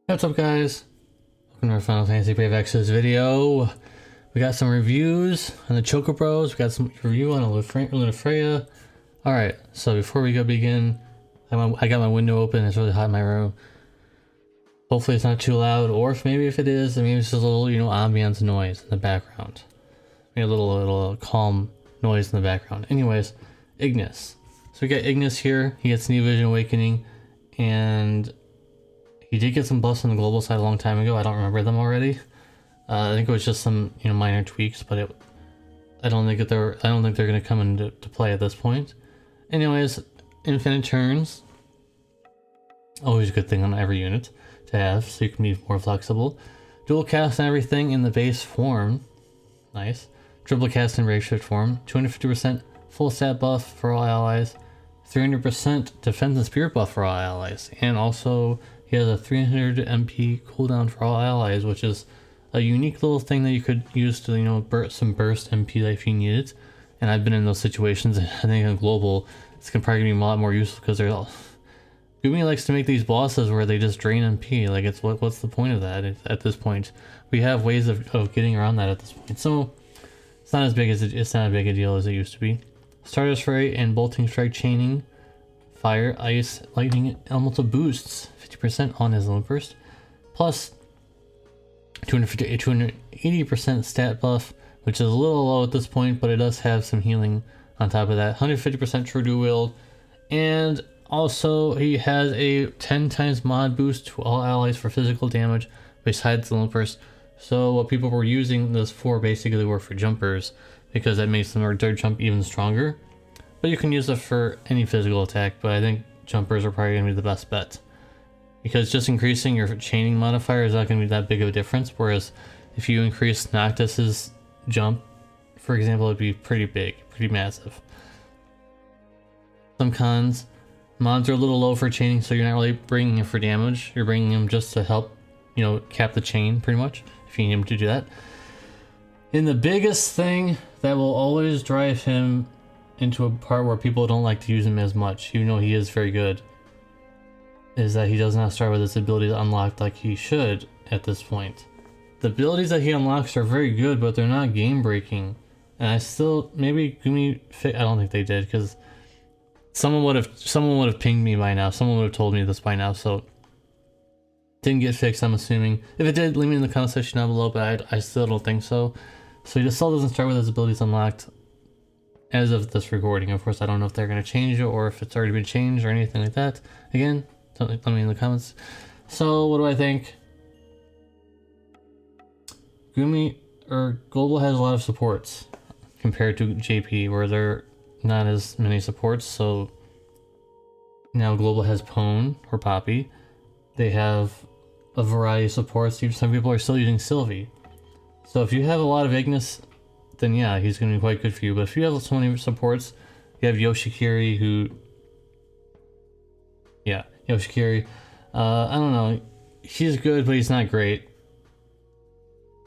What's up, guys? Welcome to our Final Fantasy Payback's video. We got some reviews on the Chocobros. We got some review on Lunafreya. Alright, so before we begin, I got my window open. It's really hot in my room. Hopefully it's not too loud, or if it is, maybe it's just a little, ambience noise in the background. Maybe a little calm noise in the background. Anyways, Ignis. So we got Ignis here. He gets Neo Vision Awakening, and he did get some buffs on the global side a long time ago. I don't remember them already. I think it was just some minor tweaks, but I don't think they're going to come into play at this point. Anyways, infinite turns, always a good thing on every unit to have, so you can be more flexible. Dual cast and everything in the base form, nice. Triple cast in rage shift form, 250% full stat buff for all allies, 300% defense and spirit buff for all allies, and also he has a 300 MP cooldown for all allies, which is a unique little thing that you could use to, burst MP if you need it. And I've been in those situations, and I think in global, it's probably gonna be a lot more useful because they're all... Gumi likes to make these bosses where they just drain MP. Like, what's the point of that at this point? We have ways of getting around that at this point. So it's not as big as it's not as big a deal as it used to be. Stardust Ray and Bolting Strike chaining, fire, ice, lightning, elemental boosts. 50% on his Lone Burst, plus 280% stat buff, which is a little low at this point, but it does have some healing on top of that. 150% True Dual Wield, and also he has a 10 times mod boost to all allies for physical damage besides the Lone Burst. So what people were using this for basically were for jumpers, because that makes their jump even stronger. But you can use it for any physical attack, but I think jumpers are probably going to be the best bet, because just increasing your chaining modifier is not going to be that big of a difference, whereas if you increase Noctis's jump, for example, it'd be pretty big, pretty massive. Some cons. Mods are a little low for chaining, so you're not really bringing him for damage. You're bringing him just to help, cap the chain, pretty much, if you need him to do that. And the biggest thing that will always drive him into a part where people don't like to use him as much, even though he is very good, is that he does not start with his abilities unlocked like he should at this point. The abilities that he unlocks are very good, but they're not game breaking. And I still, maybe Gumi, I don't think they did, because someone would have pinged me by now. Someone would have told me this by now, so didn't get fixed, I'm assuming. If it did, leave me in the comment section down below, but I still don't think so. So he still doesn't start with his abilities unlocked as of this recording. Of course, I don't know if they're going to change it or if it's already been changed or anything like that. Again, let me in the comments. So what do I think? Global has a lot of supports compared to JP, where there are not as many supports. So now Global has Pone or Poppy. They have a variety of supports. Some people are still using Sylvie. So if you have a lot of Ignis, then yeah, he's going to be quite good for you. But if you have so many supports, you have Yoshikiri, who... yeah. Yoshikiri, I don't know, he's good, but he's not great.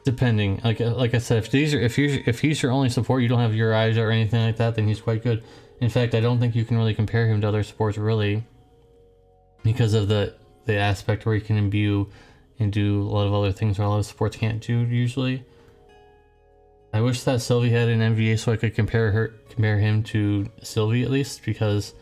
Depending, like I said, if he's your only support, you don't have your eyes or anything like that, then he's quite good. In fact, I don't think you can really compare him to other supports really, because of the aspect where he can imbue and do a lot of other things where a lot of supports can't do usually. I wish that Sylvie had an NVA so I could compare him to Sylvie at least, because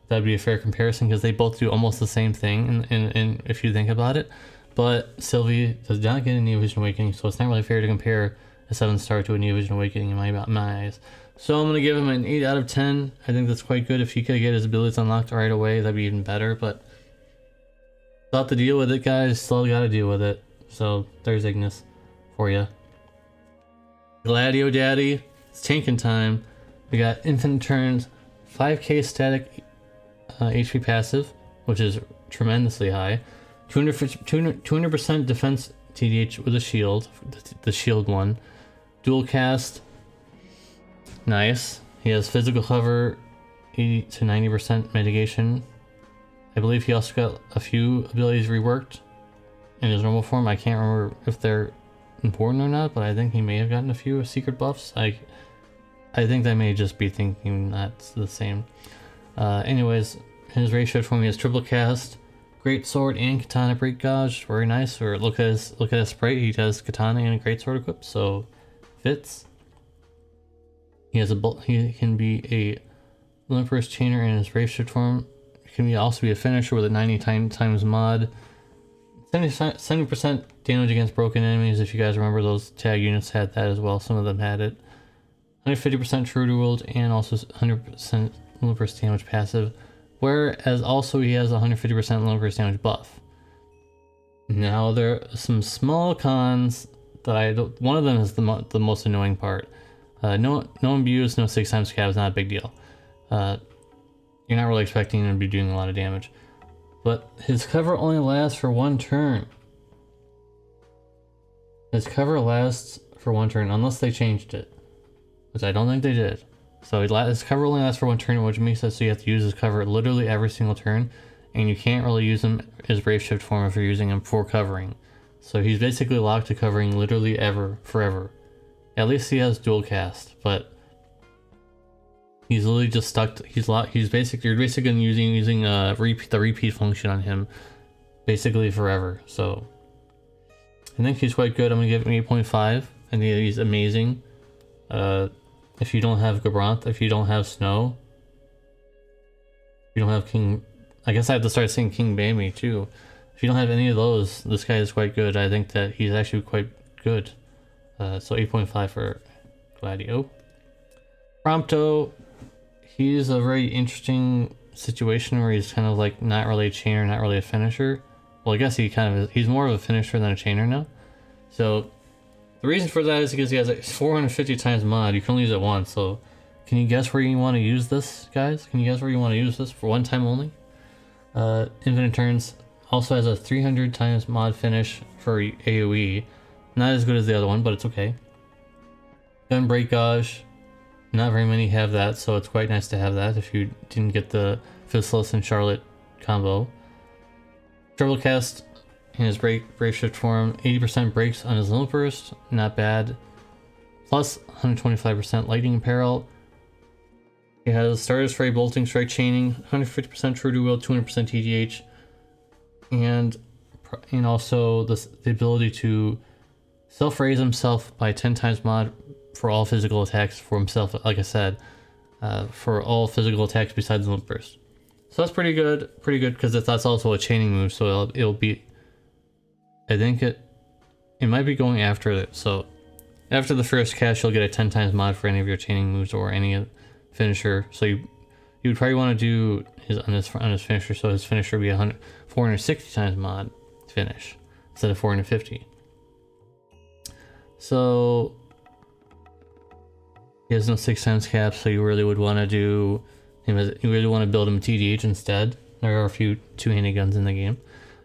that'd be a fair comparison, because they both do almost the same thing in if you think about it. But Sylvie does not get a Neo Vision Awakening, so it's not really fair to compare a 7-star to a Neo Vision Awakening in my eyes. So I'm going to give him an 8 out of 10. I think that's quite good. If he could get his abilities unlocked right away, that'd be even better. But still have to deal with it, guys. Still got to deal with it. So there's Ignis for you. Gladio Daddy, it's tanking time. We got infinite turns, 5k static HP passive, which is tremendously high. 200% defense TDH with a shield, the shield one. Dual cast, nice. He has physical cover, 80 to 90% mitigation. I believe he also got a few abilities reworked in his normal form. I can't remember if they're important or not, but I think he may have gotten a few secret buffs. I think I may just be thinking that's the same. Anyways, his ratio for me is triple cast, great sword, and katana break gauge. Very nice. Or look at his sprite. He has katana and a great sword equipped, so fits. He has he can be a Lunafreya chainer in his ratio form. He can also be a finisher with a 90 times mod. 70% damage against broken enemies. If you guys remember, those tag units had that as well. Some of them had it. 150% true to world, and also 100% Lunafreya damage passive. Whereas also he has 150% Lunafreya damage buff. Now there are some small cons that one of them is the most annoying part. No imbues, no 6 times cap is not a big deal. You're not really expecting him to be doing a lot of damage. But his cover only lasts for 1 turn. His cover lasts for 1 turn, unless they changed it. Which I don't think they did. So his cover only lasts for 1 turn, which makes it so you have to use his cover literally every single turn. And you can't really use him as brave shift form if you're using him for covering. So he's basically locked to covering literally forever. At least he has dual cast, but he's literally just stuck. You're basically using the repeat function on him, basically forever. So I think he's quite good. I'm gonna give him 8.5. I think he's amazing. If you don't have Gabranth, if you don't have Snow, if you don't have King, I guess I have to start saying King Bambi too. If you don't have any of those, this guy is quite good. I think that he's actually quite good. So 8.5 for Gladio. Prompto, he's a very interesting situation where he's kind of like not really a chainer, not really a finisher. Well, I guess he kind of is. He's more of a finisher than a chainer now. So the reason for that is because he has like 450 times mod. You can only use it once. So can you guess where you want to use this, guys? Can you guess where you want to use this for 1 time only? Infinite turns. Also has a 300 times mod finish for AoE. Not as good as the other one, but it's okay. Gun break gauge. Not very many have that, so it's quite nice to have that if you didn't get the Fistless and Charlotte combo. Triple cast in his brave shift form. 80% breaks on his little burst. Not bad. Plus 125% lightning apparel. He has Starter's Fray, Bolting Strike, Chaining, 150% True to Will, 200% TDH, and also the ability to self-raise himself by 10 times mod for all physical attacks for himself, like I said, for all physical attacks besides the Limp Burst. So that's pretty good because that's also a chaining move, so it'll be, I think it might be going after it. So after the first cast, you'll get a 10 times mod for any of your chaining moves or any finisher. So you would probably want to do his on his finisher, so his finisher would be 460 times mod finish instead of 450. So he has no 6 times cap, so you really would want to do him as, you really want to build him TDH instead. There are a few two-handed guns in the game.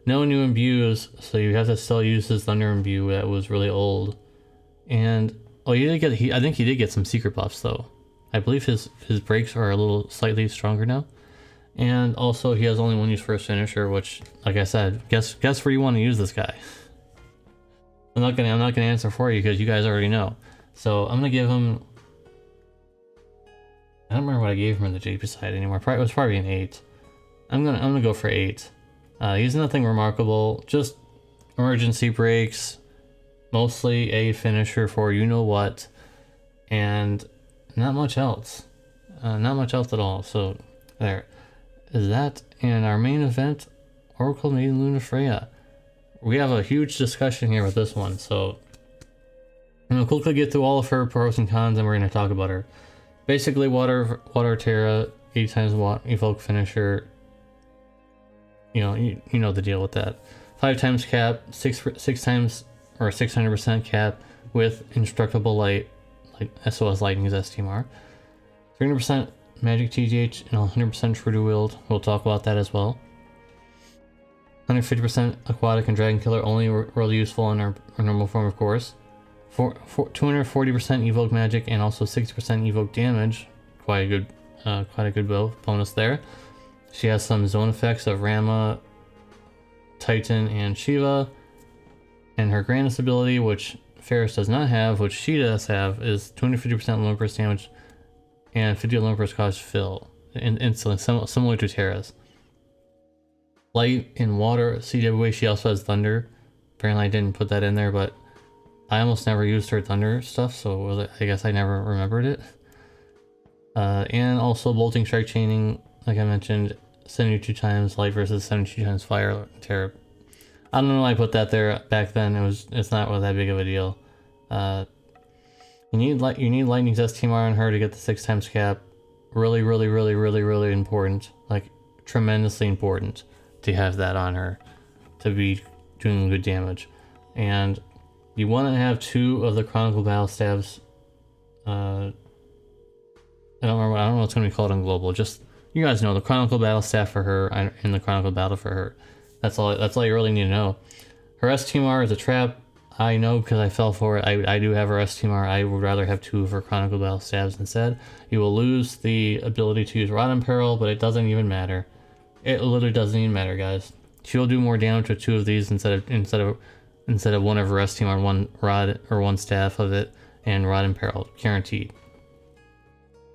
No new imbues, so you have to still use his Thunder imbue that was really old. And oh, you did get I think he did get some secret buffs though. I believe his breaks are a little slightly stronger now. And also he has only 1 use for his finisher, which, like I said, guess where you want to use this guy. I'm not gonna answer for you because you guys already know. So I'm gonna give him, I don't remember what I gave him in the JP side anymore. It was probably an 8. I'm gonna go for 8. He's nothing remarkable, just emergency breaks, mostly a finisher for you know what, and not much else. Not much else at all. So there is that. And our main event, Oracle Maiden Lunafreya. We have a huge discussion here with this one, so I'm gonna quickly get through all of her pros and cons, and we're gonna talk about her. Basically, water Terra, 8 times evoke finisher. You know the deal with that. 5 times cap, 6 times or 600% cap with indestructible light, like SOS Lightning's STMR. 300% magic TGH and 100% true to wield. We'll talk about that as well. 150% aquatic and dragon killer, only really useful in our normal form, of course. 240% evoke magic and also 60% evoke damage. quite a good bonus there. She has some zone effects of Rama, Titan, and Shiva. And her grandest ability, which Ferris does not have, which she does have, is 250% limit burst damage and 50 limit burst cost fill. Instantly, similar to Terra's. Light and water, CWA, she also has thunder. Apparently I didn't put that in there, but I almost never used her thunder stuff, so I guess I never remembered it. And also bolting, strike, chaining, like I mentioned, 72 times light versus 72 times fire. Terra. I don't know why I put that there back then. It's not that big of a deal. You need Lightning's STMR on her to get the 6 times cap. Really important. Like tremendously important to have that on her to be doing good damage. And you want to have 2 of the Chronicle Battle Staves. I don't know what's going to be called on global. Just, you guys know, the Chronicle Battle Staff for her and the Chronicle Battle for her. That's all you really need to know. Her STMR is a trap. I know because I fell for it. I do have her STMR. I would rather have 2 of her Chronicle Battle Stabs instead. You will lose the ability to use Rod and Peril, but it doesn't even matter. It literally doesn't even matter, guys. She'll do more damage with 2 of these instead of 1 of her STMR, 1 Rod or 1 staff of it, and Rod and Peril, guaranteed.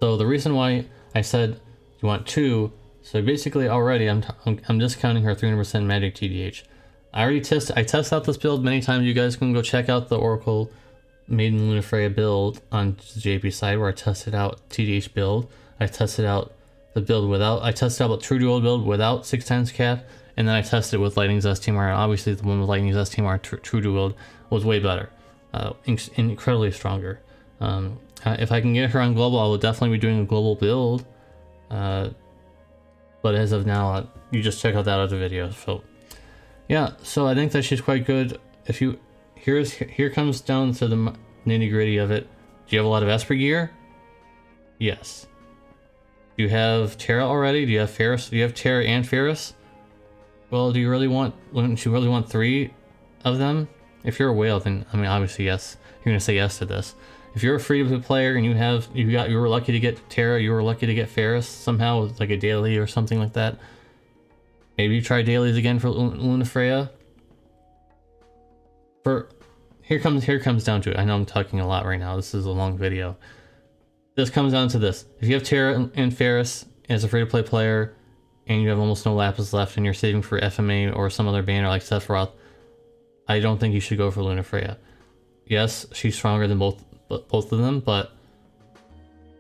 So the reason why I said you want 2, so basically already I'm discounting her 300% magic TDH. I tested out this build many times. You guys can go check out the Oracle Maiden Lunafreya build on the JP side where I tested out TDH build. I tested out the build without, I tested out the True Dual build without 6 times cap, and then I tested with Lightning's STMR, and obviously the one with Lightning's STMR True Dual build was way better, incredibly stronger. If I can get her on global, I will definitely be doing a global build, but as of now, you just check out that other video. So yeah, so I think that she's quite good. If you here comes down to the nitty gritty of it. Do you have a lot of Esper gear? Yes. Do you have Terra already? Do you have Ferris? Do you have Terra and Ferris? Well, wouldn't you really want 3 of them? If you're a whale, then I mean obviously yes. You're gonna say yes to this. If you're a free-to-play player and you were lucky to get Terra, you were lucky to get Ferris somehow with like a daily or something like that. Maybe you try dailies again for Lunafreya. Here comes down to it. I know I'm talking a lot right now. This is a long video. This comes down to this. If you have Terra and Ferris as a free-to-play player, and you have almost no lapis left, and you're saving for FMA or some other banner like Sephiroth, I don't think you should go for Lunafreya. Yes, she's stronger than both of them, but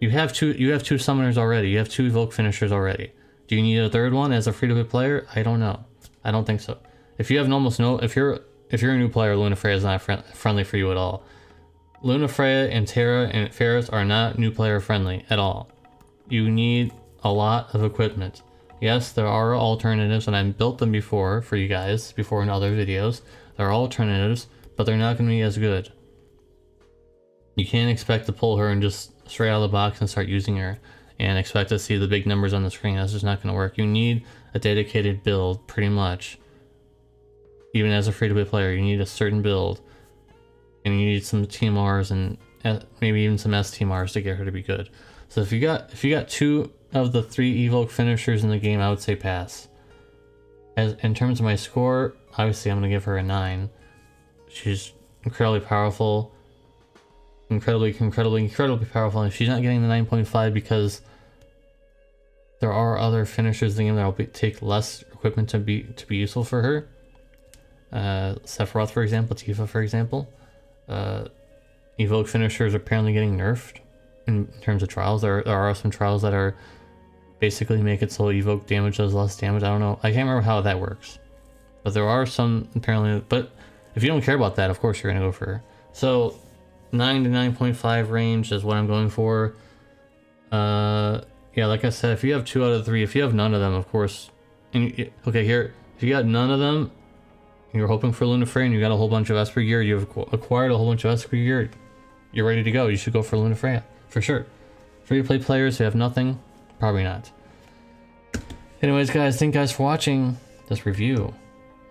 you have two summoners already. You have 2 evoke finishers already. Do you need a 3rd one as a free-to-play player? I don't know. I don't think so. If you're a new player, Lunafreya is not friendly for you at all. Lunafreya and Terra and Ferris are not new player friendly at all. You need a lot of equipment. Yes, there are alternatives, and I've built them before for you guys, before in other videos. There are alternatives, but they're not going to be as good. You can't expect to pull her and just straight out of the box and start using her and expect to see the big numbers on the screen. That's just not going to work. You need a dedicated build, pretty much. Even as a free-to-play player, you need a certain build. And you need some TMRs and maybe even some STMRs to get her to be good. So if you got 2 of the 3 evoke finishers in the game, I would say pass. In terms of my score, obviously I'm going to give her a 9. She's incredibly powerful. Incredibly powerful, and she's not getting the 9.5 because there are other finishers in the game that will take less equipment to be useful for her. Sephiroth, for example, Tifa, for example. Evoke finishers are apparently getting nerfed in terms of trials. There are some trials that are basically make it so evoke damage does less damage. I don't know. I can't remember how that works, but there are some apparently. But if you don't care about that, of course you're gonna go for her. So 9 to 9.5 range is what I'm going for. Yeah, like I said, if you have 2 out of 3, if you have none of them, of course. Okay, here, if you got none of them, and you're hoping for Lunafreya, and you got a whole bunch of Esper gear, you've acquired a whole bunch of Esper gear, you're ready to go. You should go for Lunafreya, for sure. Free-to-play players who have nothing, probably not. Anyways, guys, thank you guys for watching this review.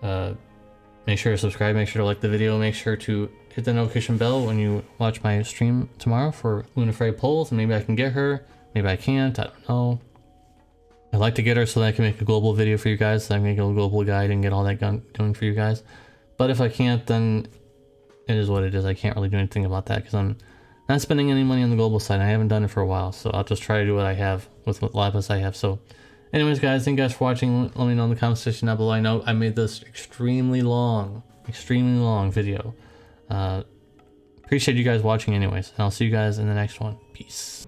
Make sure to subscribe, make sure to like the video, make sure to hit the notification bell when you watch my stream tomorrow for Lunafreya polls, and maybe I can get her, Maybe I can't, I don't know. I'd like to get her so that I can make a global video for you guys, so I can make a global guide and get all that going for you guys. But if I can't, then it is what it is. I can't really do anything about that because I'm not spending any money on the global side. I haven't done it for a while, so I'll just try to do what I have with what lapis I have. So anyways, guys, thank you guys for watching. Let me know in the comment section down below. I know I made this extremely long video. Appreciate you guys watching anyways, and I'll see you guys in the next one. Peace.